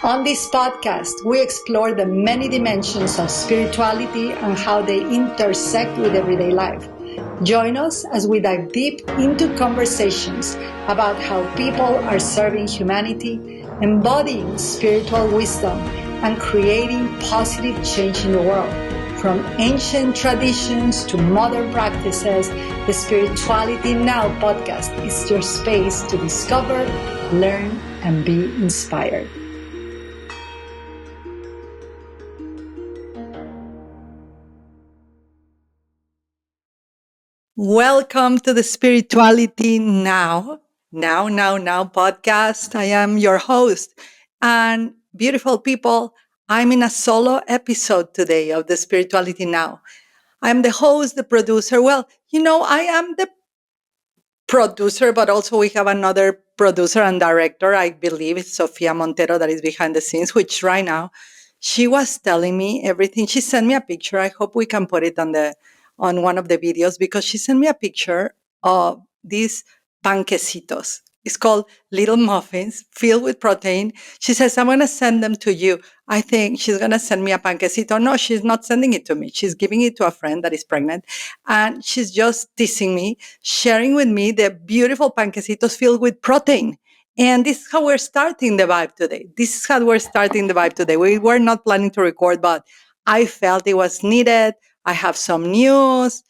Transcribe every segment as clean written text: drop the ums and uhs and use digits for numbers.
On this podcast, we explore the many dimensions of spirituality and how they intersect with everyday life. Join us as we dive deep into conversations about how people are serving humanity, embodying spiritual wisdom, and creating positive change in the world. From ancient traditions to modern practices, the Spirituality Now podcast is your space to discover, learn, and be inspired. Welcome to the Spirituality Now podcast. I am your host. And beautiful people, I'm in a solo episode today of the Spirituality Now. I'm the host, the producer. Well, I am the producer, but also we have another producer and director, I believe it's Sofia Montero, that is behind the scenes, which right now she was telling me everything. She sent me a picture. I hope we can put it on one of the videos, because she sent me a picture of these panquecitos. It's called little muffins filled with protein. She says, I'm going to send them to you. I think she's going to send me a panquecito. No, she's not sending it to me. She's giving it to a friend that is pregnant. And she's just teasing me, sharing with me the beautiful panquecitos filled with protein. And this is how we're starting the vibe today. We were not planning to record, but I felt it was needed. I have some news,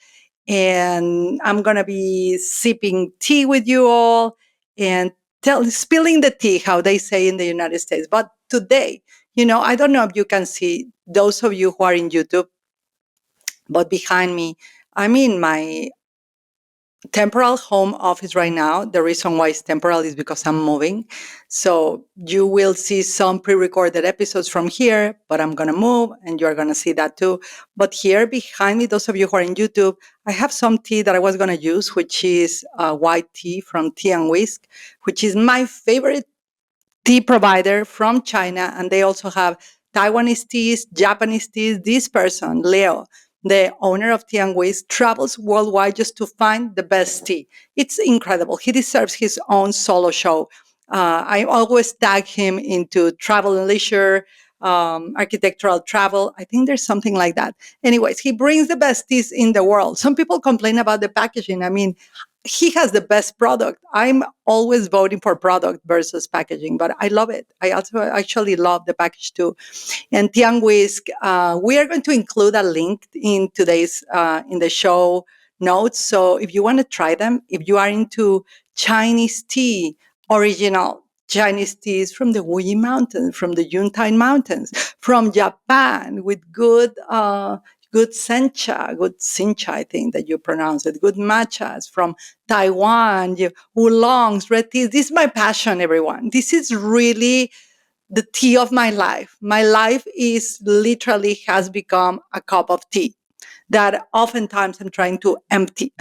and I'm going to be sipping tea with you all and spilling the tea, how they say in the United States. But today, I don't know if you can see, those of you who are in YouTube, but behind me, I'm in my temporal home office right now. The reason why it's temporal is because I'm moving. So you will see some pre-recorded episodes from here, but I'm going to move and you're going to see that too. But here behind me, those of you who are in YouTube, I have some tea that I was going to use, which is white tea from Tea and Whisk, which is my favorite tea provider from China. And they also have Taiwanese teas, Japanese teas. This person, Leo, the owner of Tea and Whisk, travels worldwide just to find the best tea. It's incredible. He deserves his own solo show. I always tag him into travel and leisure, architectural travel. I think there's something like that. Anyways, he brings the best teas in the world. Some people complain about the packaging. I mean, he has the best product. I'm always voting for product versus packaging, but I love it. I also actually love the package too. And Tea and Whisk, we are going to include a link in today's in the show notes. So if you want to try them, if you are into Chinese tea, original Chinese teas from the Wuyi Mountains, from the Yuntai Mountains, from Japan, with good sencha, I think that you pronounce it, good matchas from Taiwan, oolongs, red teas. This is my passion, everyone. This is really the tea of my life. My life is literally has become a cup of tea that oftentimes I'm trying to empty.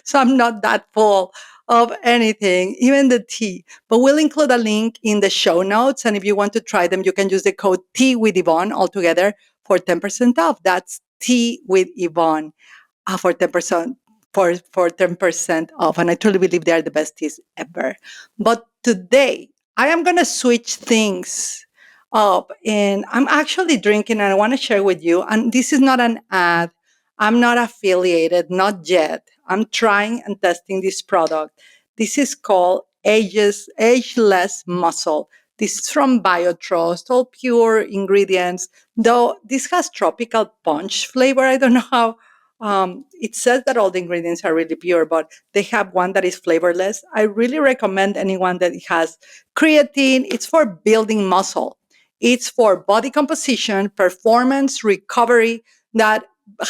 So I'm not that full of anything, even the tea. But we'll include a link in the show notes. And if you want to try them, you can use the code Tea with Ivonne altogether for 10% off. That's Tea with Ivonne for 10%. For 10% off. And I truly believe they are the best teas ever. But today, I am going to switch things up, and I'm actually drinking, and I want to share with you. And this is not an ad. I'm not affiliated, not yet. I'm trying and testing this product. This is called Ageless Muscle. This is from BioTrust, all pure ingredients. Though this has tropical punch flavor. I don't know how. It says that all the ingredients are really pure, but they have one that is flavorless. I really recommend anyone that has creatine. It's for building muscle. It's for body composition, performance, recovery, that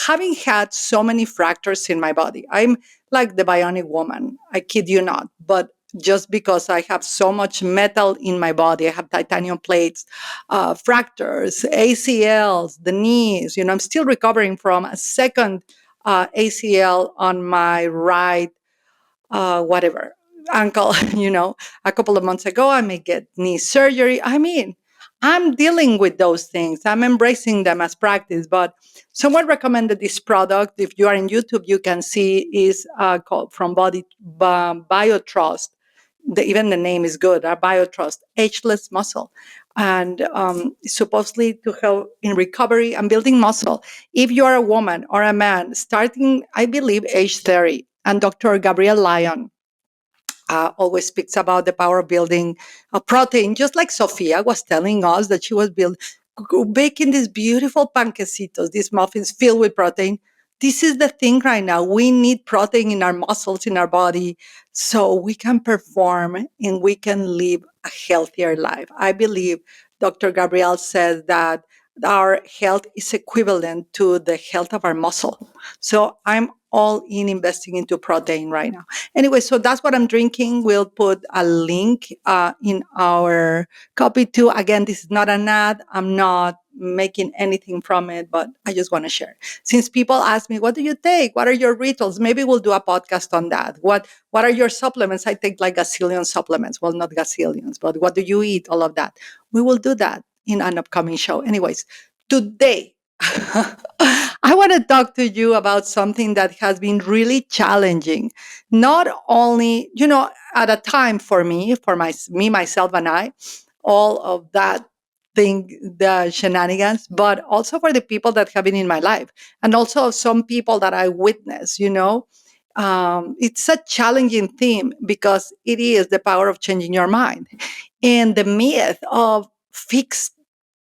having had so many fractures in my body, I'm like the bionic woman. I kid you not. But just because I have so much metal in my body, I have titanium plates, fractures, ACLs, the knees, I'm still recovering from a second ACL on my right, ankle, a couple of months ago. I may get knee surgery. I mean, I'm dealing with those things. I'm embracing them as practice. But someone recommended this product. If you are in YouTube, you can see is called from BioTrust. Even the name is good. Our BioTrust Ageless Muscle. and supposedly to help in recovery and building muscle. If you are a woman or a man, starting, I believe, age 30, and Dr. Gabrielle Lyon always speaks about the power of building a protein, just like Sophia was telling us that she was baking these beautiful panquecitos, these muffins filled with protein. This is the thing right now. We need protein in our muscles, in our body, so we can perform and we can live a healthier life. I believe Dr. Gabrielle says that our health is equivalent to the health of our muscle. So I'm all in investing into protein right now. Anyway, so that's what I'm drinking. We'll put a link in our copy too. Again, this is not an ad. I'm not making anything from it, but I just want to share. Since people ask me, what do you take? What are your rituals? Maybe we'll do a podcast on that. What are your supplements? I take like gazillion supplements. Well, not gazillions, but what do you eat? All of that. We will do that in an upcoming show. Anyways, today, I want to talk to you about something that has been really challenging. Not only, at a time for me, me, myself, and I, all of that thing, the shenanigans, but also for the people that have been in my life, and also some people that I witness. It's a challenging theme because it is the power of changing your mind and the myth of fixed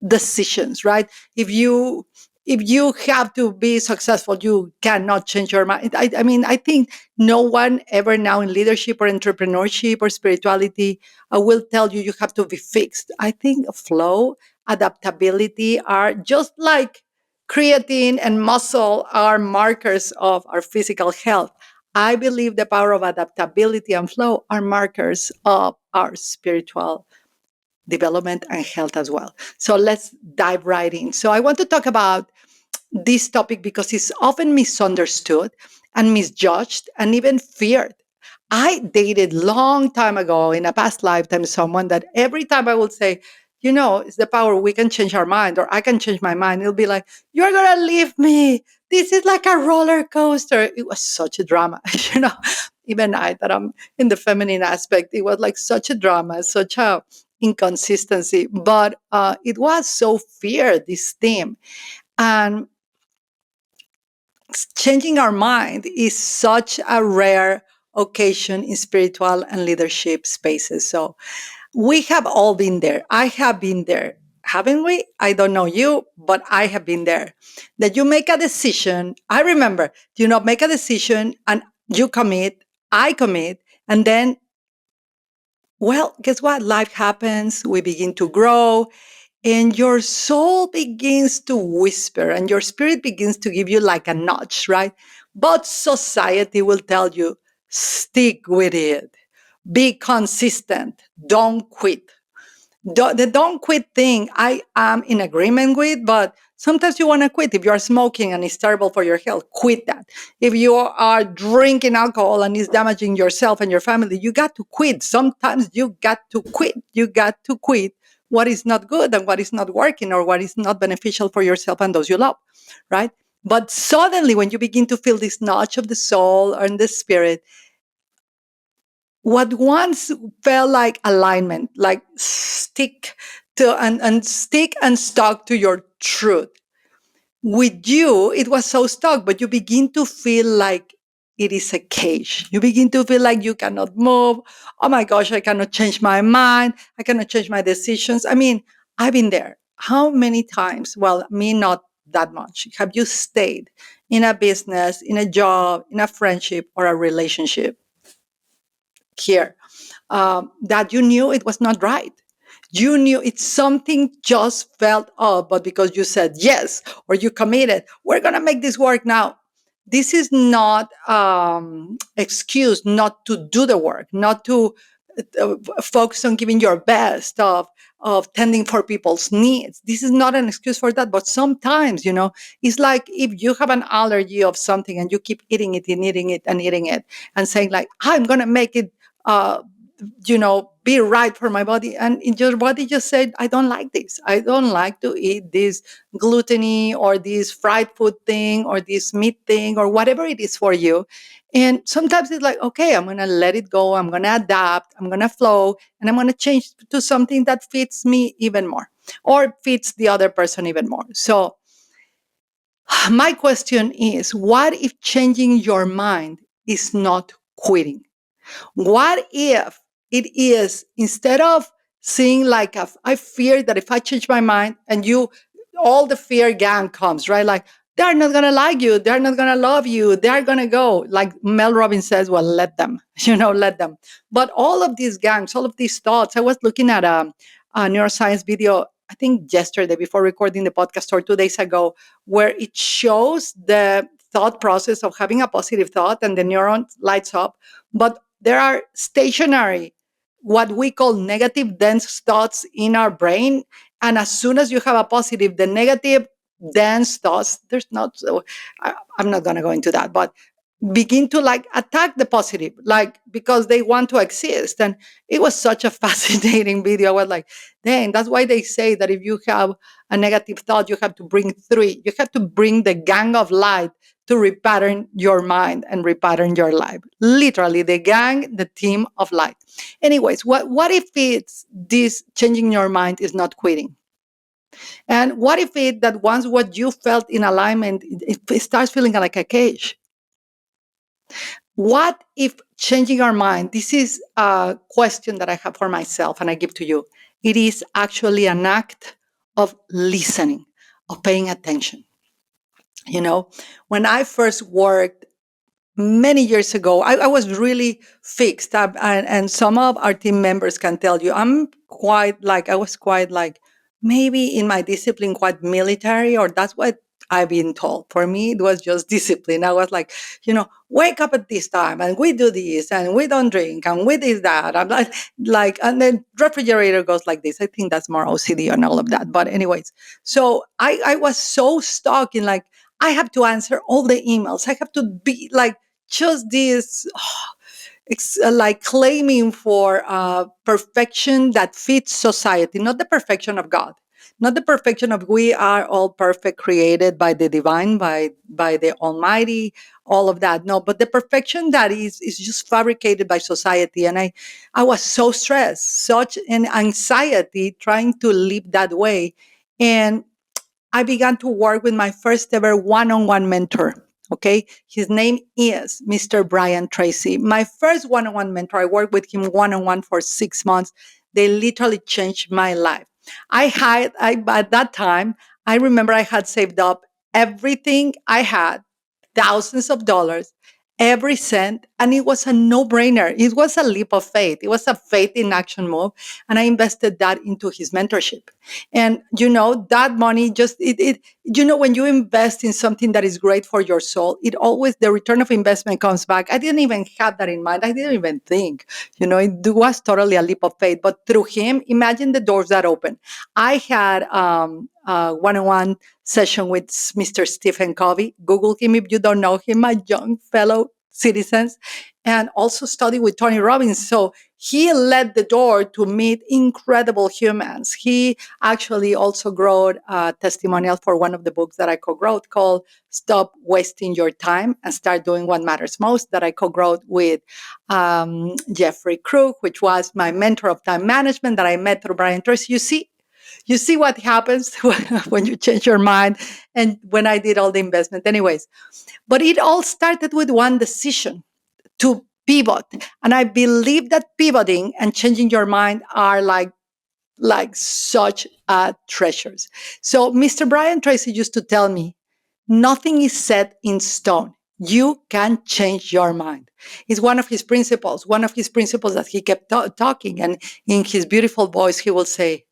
decisions, right? If you have to be successful, you cannot change your mind. I mean, I think no one ever now in leadership or entrepreneurship or spirituality will tell you have to be fixed. I think flow, adaptability are just like creatine and muscle are markers of our physical health. I believe the power of adaptability and flow are markers of our spiritual development and health as well. So let's dive right in. So I want to talk about this topic because it's often misunderstood and misjudged and even feared. I dated long time ago in a past lifetime someone that every time I would say, it's the power, we can change our mind, or I can change my mind. It'll be like, you're gonna leave me. This is like a roller coaster. It was such a drama, Even I, that I'm in the feminine aspect, it was like such a drama, such a inconsistency. But it was so feared, this theme. And changing our mind is such a rare occasion in spiritual and leadership spaces. So we have all been there. I have been there. Haven't we? I don't know you, but I have been there. That you make a decision. I remember, make a decision and you commit, I commit, and then, well, guess what? Life happens. We begin to grow and your soul begins to whisper and your spirit begins to give you like a nudge, right? But society will tell you, stick with it, be consistent, don't quit. The don't quit thing, I am in agreement with, but sometimes you want to quit. If you are smoking and it's terrible for your health, quit that. If you are drinking alcohol and it's damaging yourself and your family, you got to quit. Sometimes you got to quit. You got to quit what is not good and what is not working or what is not beneficial for yourself and those you love, right? But suddenly, when you begin to feel this nudge of the soul and the spirit, what once felt like alignment, like stick to and stick and stuck to your truth. With you, it was so stuck, but you begin to feel like it is a cage. You begin to feel like you cannot move. Oh my gosh, I cannot change my mind. I cannot change my decisions. I mean, I've been there. How many times? Well, me, not that much. Have you stayed in a business, in a job, in a friendship, or a relationship here that you knew it was not right? You knew it's something just felt off, but because you said yes or you committed, we're going to make this work now. This is not excuse not to do the work, not to focus on giving your best of tending for people's needs. This is not an excuse for that. But sometimes, it's like if you have an allergy of something and you keep eating it and eating it and eating it and saying like, I'm going to make it be right for my body. And your body just said, I don't like this. I don't like to eat this gluttony or this fried food thing or this meat thing or whatever it is for you. And sometimes it's like, okay, I'm going to let it go. I'm going to adapt. I'm going to flow, and I'm going to change to something that fits me even more or fits the other person even more. So my question is, what if changing your mind is not quitting? What if it is, instead of seeing like I fear that if I change my mind, and all the fear gang comes, right? Like, they're not going to like you. They're not going to love you. They're going to go. Like Mel Robbins says, well, let them, let them. But all of these gangs, all of these thoughts, I was looking at a neuroscience video, I think yesterday before recording the podcast or 2 days ago, where it shows the thought process of having a positive thought and the neuron lights up. But there are stationary, what we call negative dense thoughts in our brain. And as soon as you have a positive, the negative dense thoughts, there's not, so I'm not going to go into that, but begin to like attack the positive, like because they want to exist. And it was such a fascinating video. I was like, dang, that's why they say that if you have a negative thought, you have to bring three. You have to bring the gang of light to repattern your mind and repattern your life. Literally, the gang, the team of light. Anyways, what if it's this changing your mind is not quitting? And what if it that once what you felt in alignment, it starts feeling like a cage? What if changing our mind, this is a question that I have for myself and I give to you. It is actually an act of listening, of paying attention. When I first worked many years ago, I was really fixed up, and some of our team members can tell you, I was quite like, maybe in my discipline, quite military, or that's what I've been told. For me, it was just discipline. I was like, wake up at this time and we do this and we don't drink and we did that. I'm like, and then refrigerator goes like this. I think that's more OCD and all of that. But anyways, so I was so stuck in like, I have to answer all the emails. I have to be like, just this like claiming for perfection that fits society, not the perfection of God, not the perfection of we are all perfect, created by the divine, by the Almighty, all of that. No, but the perfection that is just fabricated by society. And I was so stressed, such an anxiety trying to live that way. And I began to work with my first ever one-on-one mentor. Okay. His name is Mr. Brian Tracy. My first one-on-one mentor, I worked with him one-on-one for 6 months. They literally changed my life. At that time, I remember I had saved up everything I had, thousands of dollars, every cent, and it was a no-brainer. It was a leap of faith. It was a faith in action move. And I invested that into his mentorship. And that money just when you invest in something that is great for your soul, it always, the return of investment comes back. I didn't even have that in mind. I didn't even think, it was totally a leap of faith. But through him, imagine the doors that opened. I had a one-on-one session with Mr. Stephen Covey. Google him if you don't know him, my young fellow citizens, and also study with Tony Robbins. So he led the door to meet incredible humans. He actually also wrote a testimonial for one of the books that I co-wrote called Stop Wasting Your Time and Start Doing What Matters Most, that I co-wrote with Jeffrey Krug, which was my mentor of time management that I met through Brian Tracy. You see what happens when you change your mind, and when I did all the investment. Anyways, but it all started with one decision to pivot. And I believe that pivoting and changing your mind are like such treasures. So Mr. Brian Tracy used to tell me, nothing is set in stone. You can change your mind. It's one of his principles that he kept talking. And in his beautiful voice, he will say,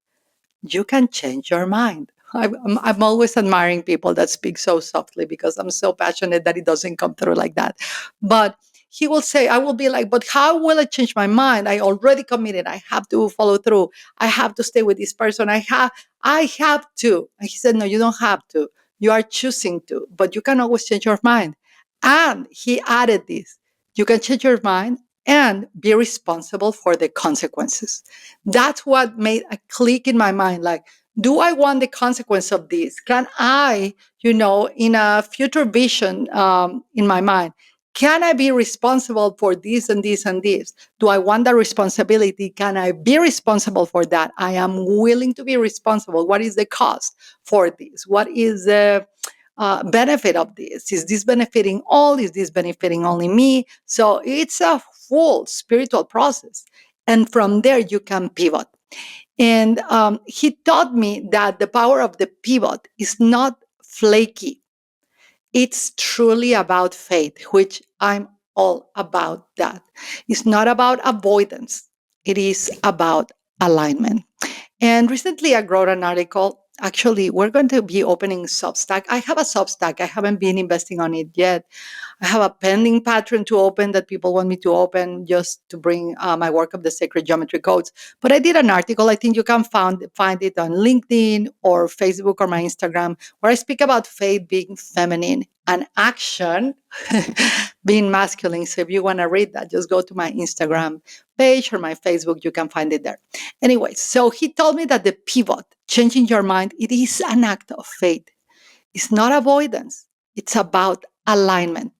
you can change your mind. I'm always admiring people that speak so softly because I'm so passionate that it doesn't come through like that. But he will say, I will be like, but how will I change my mind? I already committed. I have to follow through. I have to stay with this person. I have to. And he said, no, you don't have to. You are choosing to, but you can always change your mind. And he added this, you can change your mind and be responsible for the consequences. That's what made a click in my mind. Like, do I want the consequence of this? Can I, in a future vision in my mind, can I be responsible for this and this and this? Do I want that responsibility? Can I be responsible for that? I am willing to be responsible. What is the cost for this? What is the benefit of this? Is this benefiting all? Is this benefiting only me? So it's a full spiritual process. And from there, you can pivot. And he taught me that the power of the pivot is not flaky. It's truly about faith, which I'm all about that. It's not about avoidance. It is about alignment. And recently I wrote an article. Actually, we're going to be opening Substack. I have a Substack. I haven't been investing on it yet. I have a pending Patreon to open that people want me to open just to bring my work of the sacred geometry codes. But I did an article. I think you can find it on LinkedIn or Facebook or my Instagram, where I speak about faith being feminine and action being masculine. So if you want to read that, just go to my Instagram page or my Facebook. You can find it there. Anyway, so he told me that the pivot, changing your mind, it is an act of faith. It's not avoidance. It's about alignment.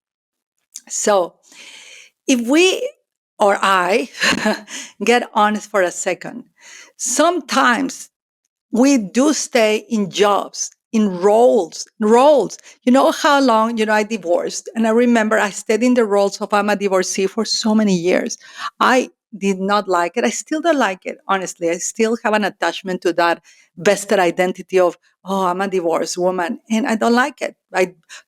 So if we or I get honest for a second, sometimes we do stay in jobs, in roles. You know how long, I divorced. And I remember I stayed in the roles of I'm a divorcee for so many years. I did not like it. I still don't like it, honestly. I still have an attachment to that vested identity of, oh, I'm a divorced woman. And I don't like it.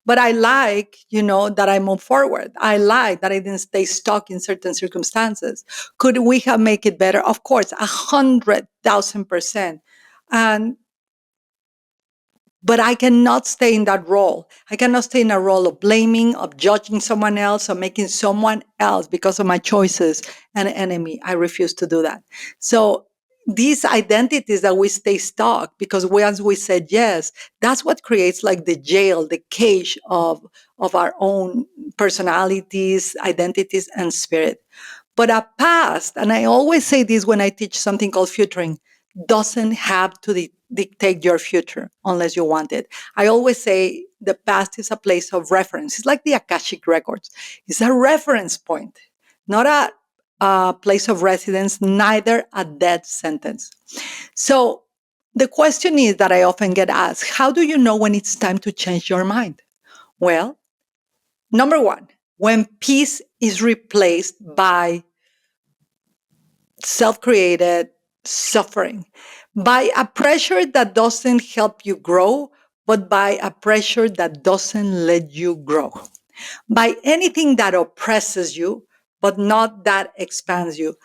But I like, that I move forward. I like that I didn't stay stuck in certain circumstances. Could we have made it better? Of course, 100,000%. And but I cannot stay in that role. I cannot stay in a role of blaming, of judging someone else, or making someone else because of my choices an enemy. I refuse to do that. So these identities that we stay stuck because once we said yes, that's what creates like the jail, the cage of our own personalities, identities, and spirit. But a past, and I always say this when I teach something called futuring, doesn't have to dictate your future unless you want it. I always say the past is a place of reference. It's like the Akashic records. It's a reference point, not a place of residence, neither a death sentence. So the question is that I often get asked, how do you know when it's time to change your mind? Well, number one, when peace is replaced by self-created suffering, by a pressure that doesn't help you grow, but by a pressure that doesn't let you grow, by anything that oppresses you, but not that expands you.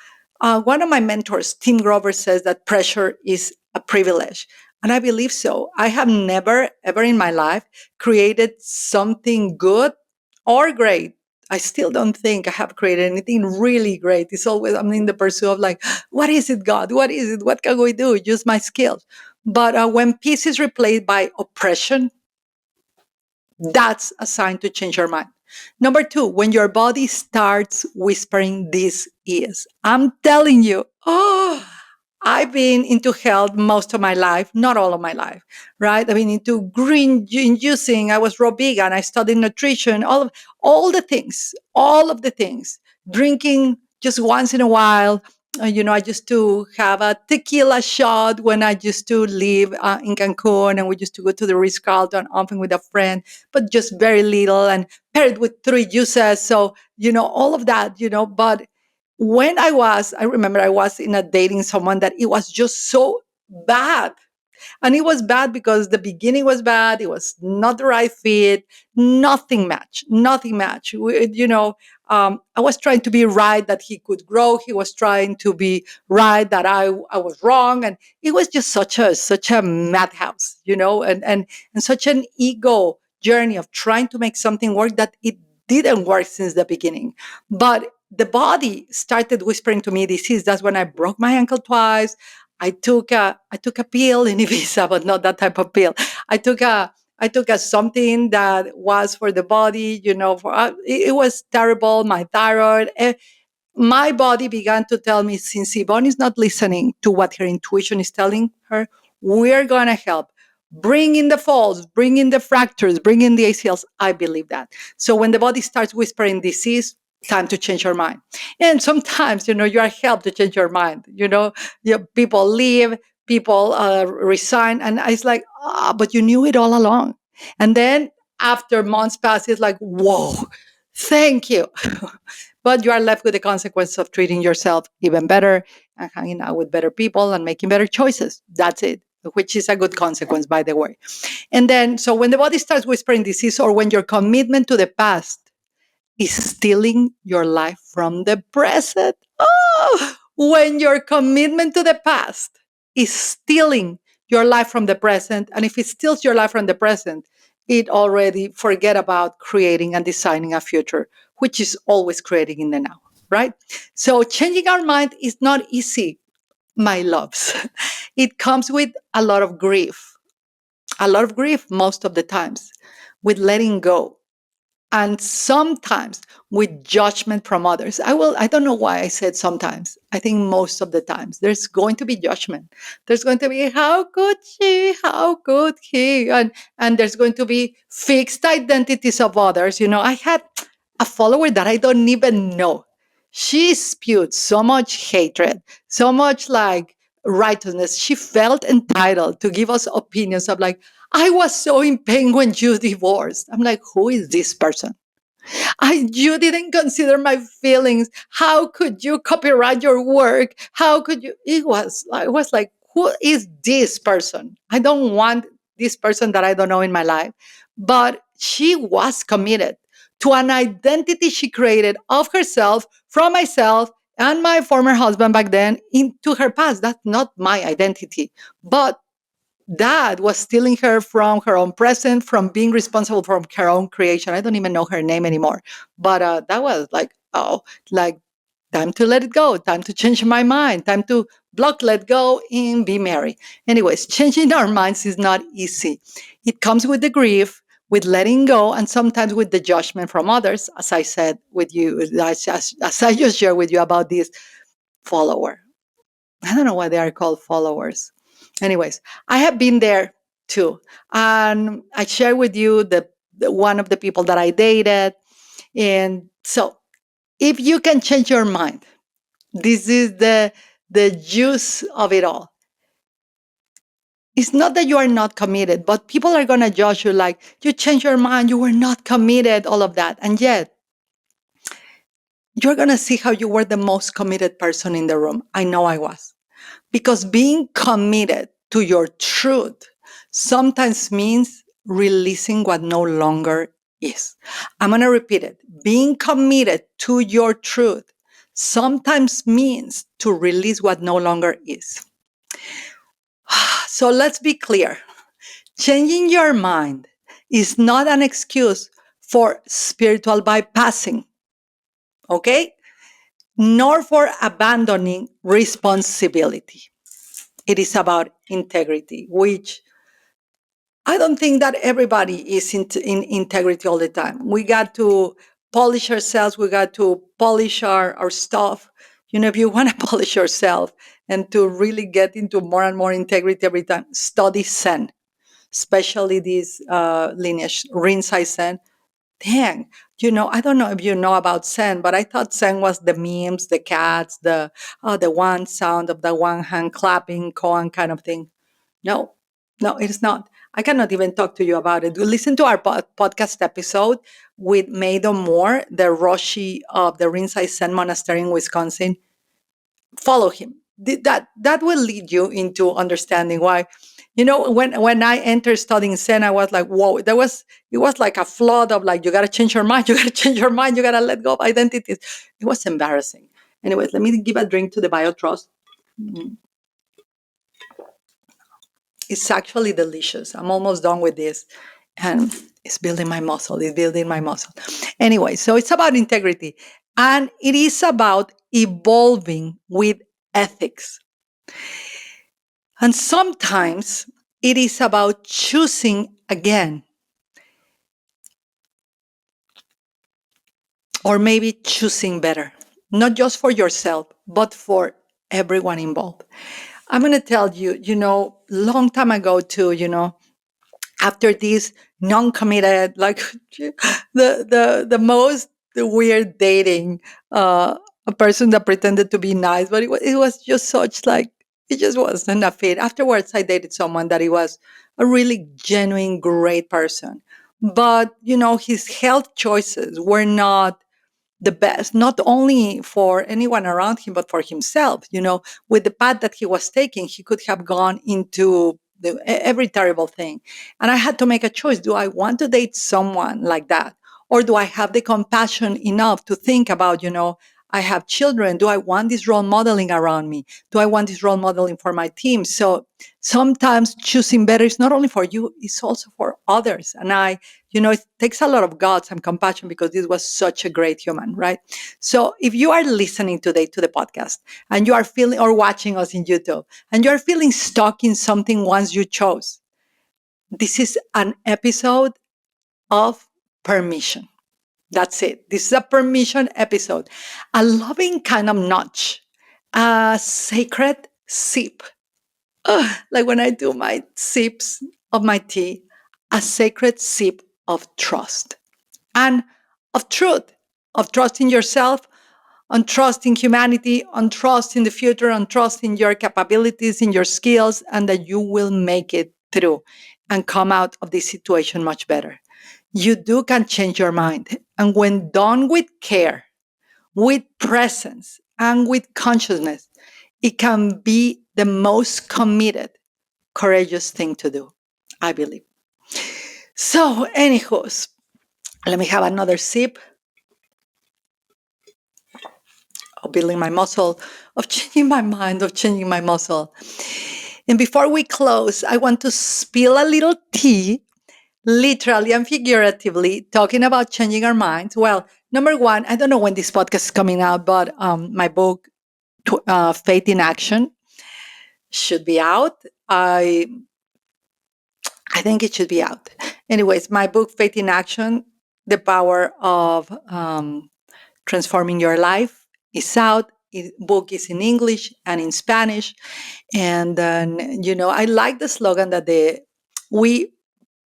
One of my mentors, Tim Grover, says that pressure is a privilege. And I believe so. I have never, ever in my life created something good or great. I still don't think I have created anything really great. It's always, I'm in the pursuit of like, what is it, God? What is it? What can we do? Use my skills. But when peace is replaced by oppression, that's a sign to change your mind. Number two, when your body starts whispering, this is. I'm telling you, oh, I've been into health most of my life, not all of my life, right? I've been into green juicing. I was raw vegan. I studied nutrition, all of the things. Drinking just once in a while. I used to have a tequila shot when I used to live in Cancun, and we used to go to the Ritz-Carlton often with a friend, but just very little and paired with 3 juices. So, all of that, but I remember I was in a dating someone that it was just so bad. And it was bad because the beginning was bad. It was not the right fit. Nothing match. I was trying to be right that he could grow. He was trying to be right that I was wrong. And it was just such a madhouse, and such an ego journey of trying to make something work that it didn't work since the beginning. But the body started whispering to me disease. That's when I broke my ankle twice. I took a pill in Ibiza, but not that type of pill. I took a something that was for the body, it was terrible. My thyroid, my body began to tell me, since Yvonne is not listening to what her intuition is telling her, we're going to help. Bring in the falls, bring in the fractures, bring in the ACLs. I believe that. So when the body starts whispering disease, time to change your mind. And sometimes, you are helped to change your mind. People leave, people resign. And it's like, but you knew it all along. And then after months pass, it's like, whoa, thank you. But you are left with the consequence of treating yourself even better and hanging out with better people and making better choices. That's it, which is a good consequence, by the way. And then, so when the body starts whispering disease, or when your commitment to the past is stealing your life from the present. Oh, when your commitment to the past is stealing your life from the present, and if it steals your life from the present, it already forget about creating and designing a future, which is always creating in the now, right? So changing our mind is not easy, my loves. It comes with a lot of grief most of the times, with letting go, and sometimes with judgment from others. I don't know why I said sometimes. I think most of the times there's going to be judgment. There's going to be, how could she, how could he, and there's going to be fixed identities of others. I had a follower that I don't even know. She spewed so much hatred, so much like righteousness. She felt entitled to give us opinions of like, I was so in pain when you divorced. I'm like, who is this person? You didn't consider my feelings. How could you copyright your work? How could you? I was like, who is this person? I don't want this person that I don't know in my life. But she was committed to an identity she created of herself from myself and my former husband back then into her past. That's not my identity. But that was stealing her from her own present, from being responsible for her own creation. I don't even know her name anymore. But that was like, oh, like time to let it go, time to change my mind, time to block, let go, and be merry. Anyways, changing our minds is not easy. It comes with the grief, with letting go, and sometimes with the judgment from others, as I said with you, as I just shared with you about this follower. I don't know why they are called followers. Anyways, I have been there too. And I share with you the one of the people that I dated. And so if you can change your mind, this is the juice of it all. It's not that you are not committed, but people are going to judge you like, you changed your mind, you were not committed, all of that. And yet, you're going to see how you were the most committed person in the room. I know I was. Because being committed to your truth sometimes means releasing what no longer is. I'm going to repeat it. Being committed to your truth sometimes means to release what no longer is. So let's be clear. Changing your mind is not an excuse for spiritual bypassing, okay? Nor for abandoning responsibility. It is about integrity, which I don't think that everybody is in integrity all the time. We got to polish ourselves. We got to polish our stuff. If you want to polish yourself and to really get into more and more integrity every time, study Zen, especially this lineage, Rinzai Zen. Dang, I don't know if you know about Zen, but I thought Zen was the memes, the cats, the one sound of the one hand clapping, koan kind of thing. No, no, it is not. I cannot even talk to you about it. Listen to our podcast episode with Maido Moore, the Roshi of the Rinzai Zen Monastery in Wisconsin. Follow him. That will lead you into understanding why. When I entered studying Zen, I was like, whoa, it was like a flood of like, you got to change your mind, you got to change your mind, you got to let go of identities. It was embarrassing. Anyways, let me give a drink to the BioTrust. Mm. It's actually delicious. I'm almost done with this. And it's building my muscle. It's building my muscle. Anyway, so it's about integrity. And it is about evolving with ethics. And sometimes it is about choosing again. Or maybe choosing better. not just for yourself, but for everyone involved. I'm going to tell you, long time ago too, after this non-committed, like the most weird dating, a person that pretended to be nice, but it was just such like, it just wasn't a fit. Afterwards, I dated someone that he was a really genuine, great person. But, his health choices were not the best, not only for anyone around him, but for himself. With the path that he was taking, he could have gone into every terrible thing. And I had to make a choice. Do I want to date someone like that? Or do I have the compassion enough to think about, I have children. Do I want this role modeling around me? Do I want this role modeling for my team? So sometimes choosing better is not only for you, it's also for others. And it takes a lot of guts and compassion because this was such a great human, right? So if you are listening today to the podcast and you are feeling, or watching us in YouTube, and you are feeling stuck in something once you chose, this is an episode of permission. That's it. This is a permission episode, a loving kind of nudge, a sacred sip. Like when I do my sips of my tea, a sacred sip of trust and of trust in yourself, on trust in humanity, on trust in the future, on trust in your capabilities, in your skills, and that you will make it through and come out of this situation much better. You can change your mind. And when done with care, with presence, and with consciousness, it can be the most committed, courageous thing to do, I believe. So, anywho, let me have another sip of building my muscle, of changing my mind, of changing my muscle. And before we close, I want to spill a little tea, literally and figuratively, talking about changing our minds. Well, number one, I don't know when this podcast is coming out, but my book, Faith in Action, should be out. I think it should be out. Anyways, my book, Faith in Action, The Power of Transforming Your Life, is out. Book is in English and in Spanish. And then, I like the slogan that we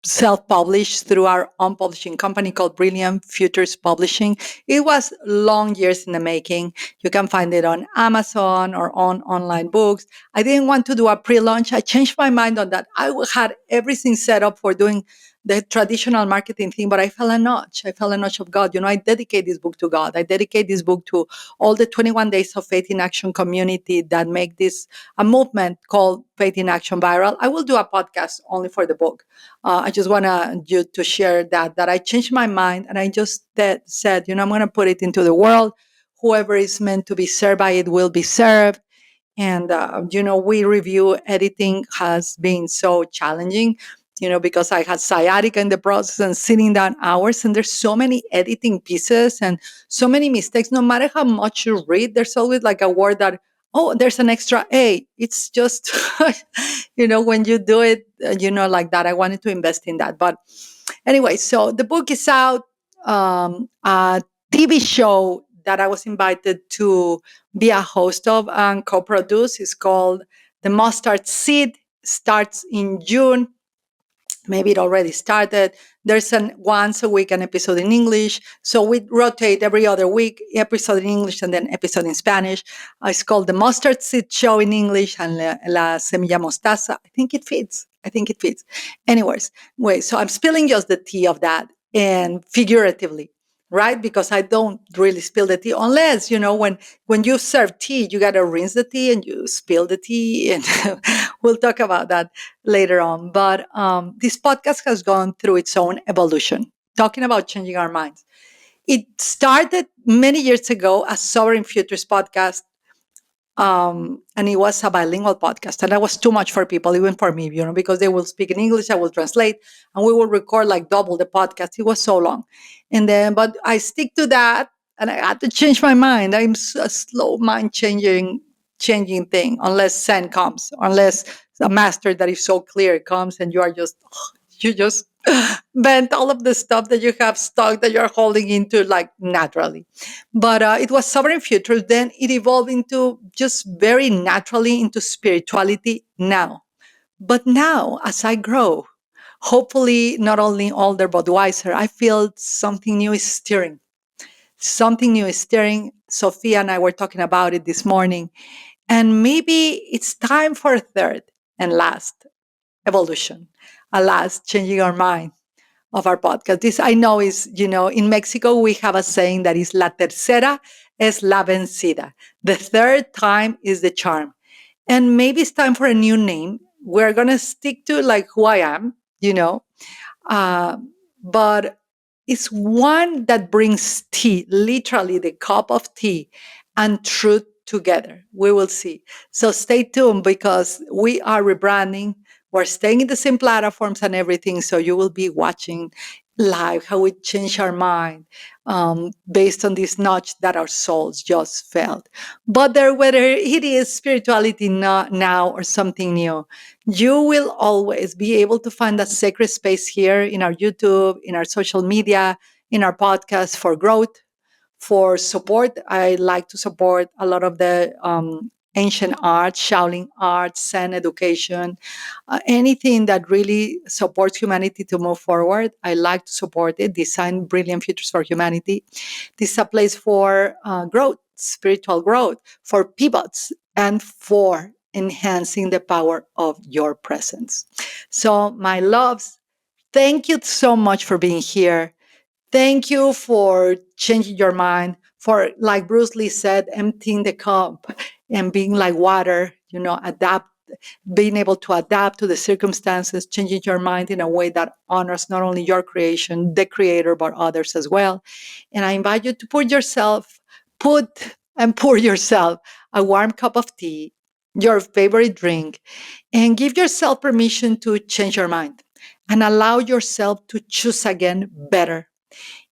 self-published through our own publishing company called Brilliant Futures Publishing. It was long years in the making. You can find it on Amazon or on online books. I didn't want to do a pre-launch. I changed my mind on that. I had everything set up for doing the traditional marketing thing, but I felt a nudge. I felt a nudge of God. I dedicate this book to God. I dedicate this book to all the 21 Days of Faith in Action community that make this a movement called Faith in Action viral. I will do a podcast only for the book. I just want you to share that I changed my mind and I just said, I'm going to put it into the world. Whoever is meant to be served by it will be served. And, we review editing has been so challenging, because I had sciatica in the process and sitting down hours. And there's so many editing pieces and so many mistakes. No matter how much you read, there's always like a word that, oh, there's an extra A. It's just, when you do it, like that. I wanted to invest in that. But anyway, so the book is out. A TV show that I was invited to be a host of and co-produce is called The Mustard Seed. Starts in June. Maybe it already started. There's an once a week an episode in English. So we rotate every other week, episode in English and then episode in Spanish. It's called The Mustard Seed Show in English and La Semilla Mostaza. I think it fits. Anyways, wait, so I'm spilling just the tea of that and figuratively, right? Because I don't really spill the tea unless, when you serve tea, you got to rinse the tea and you spill the tea. And we'll talk about that later on. But this podcast has gone through its own evolution, talking about changing our minds. It started many years ago as Sovereign Futures podcast. And it was a bilingual podcast. And that was too much for people, even for me, because they will speak in English, I will translate, and we will record like double the podcast. It was so long. But I stick to that, and I had to change my mind. I'm a slow mind changing thing, unless Zen comes, unless a master that is so clear comes and you are just, vent all of the stuff that you have stuck that you're holding into like naturally. But it was sovereign future. Then it evolved into just very naturally into spirituality now. But now, as I grow, hopefully not only older but wiser, I feel something new is stirring. Something new is stirring. Sophia and I were talking about it this morning. And maybe it's time for a third and last evolution, a last changing our mind of our podcast. This I know is, in Mexico, we have a saying that is la tercera es la vencida. The third time is the charm. And maybe it's time for a new name. We're going to stick to like who I am, you know, uh, but it's one that brings tea, literally the cup of tea and truth together. We will see. So stay tuned because we are rebranding. We're staying in the same platforms and everything. So you will be watching live how we change our mind based on this nudge that our souls just felt. But whether it is spirituality now or something new, you will always be able to find a sacred space here in our YouTube, in our social media, in our podcast for growth, for support. I like to support a lot of the ancient arts, Shaolin arts, Zen education, anything that really supports humanity to move forward. I like to support it, design brilliant futures for humanity. This is a place for growth, spiritual growth, for pivots, and for enhancing the power of your presence. So, my loves, thank you so much for being here. Thank you for changing your mind, for, like Bruce Lee said, emptying the cup and being like water, being able to adapt to the circumstances, changing your mind in a way that honors not only your creation, the creator, but others as well. And I invite you to pour yourself a warm cup of tea, your favorite drink, and give yourself permission to change your mind and allow yourself to choose again better.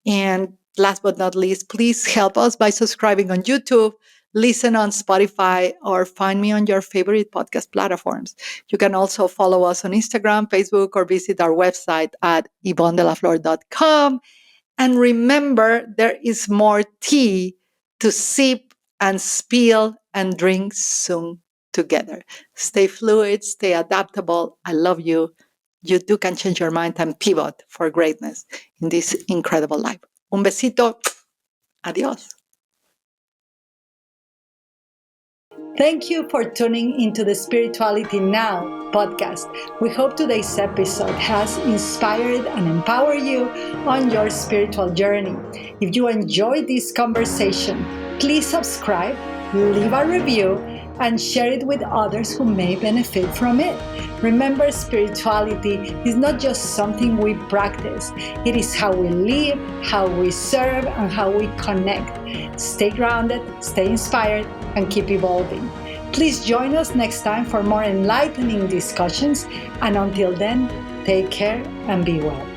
And last but not least, please help us by subscribing on YouTube, listen on Spotify, or find me on your favorite podcast platforms. You can also follow us on Instagram, Facebook, or visit our website at yvonnedelaflor.com. And remember, there is more tea to sip and spill and drink soon together. Stay fluid, stay adaptable. I love you. You too can change your mind and pivot for greatness in this incredible life. Un besito. Adios. Thank you for tuning into the Spirituality Now podcast. We hope today's episode has inspired and empowered you on your spiritual journey. If you enjoyed this conversation, please subscribe, leave a review, and share it with others who may benefit from it. Remember, spirituality is not just something we practice. It is how we live, how we serve, and how we connect. Stay grounded, stay inspired, and keep evolving. Please join us next time for more enlightening discussions. And until then, take care and be well.